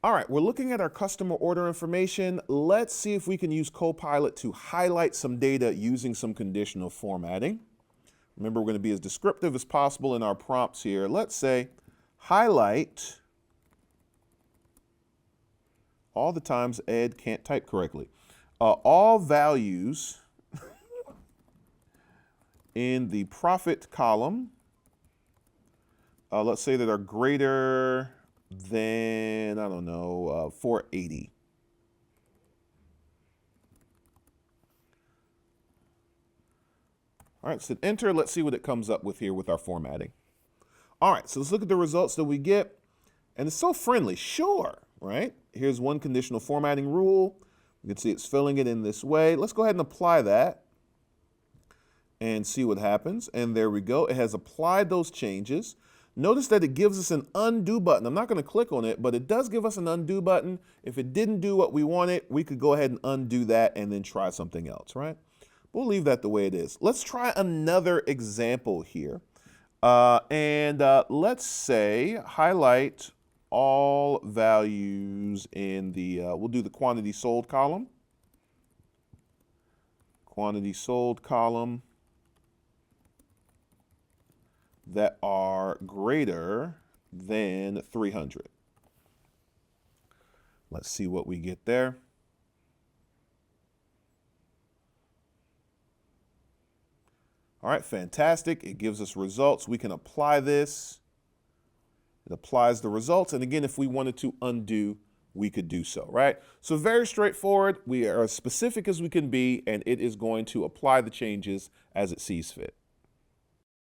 All right, we're looking at our customer order information. Let's see if we can use Copilot to highlight some data using some conditional formatting. Remember, we're going to be as descriptive as possible in our prompts here. Let's say highlight all the times Ed can't type correctly. All values in the profit column, let's say that are greater than, I don't know, 480. All right, so enter. Let's see what it comes up with here with our formatting. All right, so let's look at the results that we get. And it's so friendly, sure, right? Here's one conditional formatting rule. You can see it's filling it in this way. Let's go ahead and apply that and see what happens. And there we go. It has applied those changes. Notice that it gives us an undo button. I'm not going to click on it, but it does give us an undo button. If it didn't do what we wanted, we could go ahead and undo that and then try something else, right? We'll leave that the way it is. Let's try another example here. Let's say highlight all values in the, we'll do the quantity sold column. Quantity sold column that are greater than 300. Let's see what we get there. All right, fantastic. It gives us results. We can apply this. It applies the results. And again, if we wanted to undo, we could do so, right? So very straightforward. We are as specific as we can be, and it is going to apply the changes as it sees fit.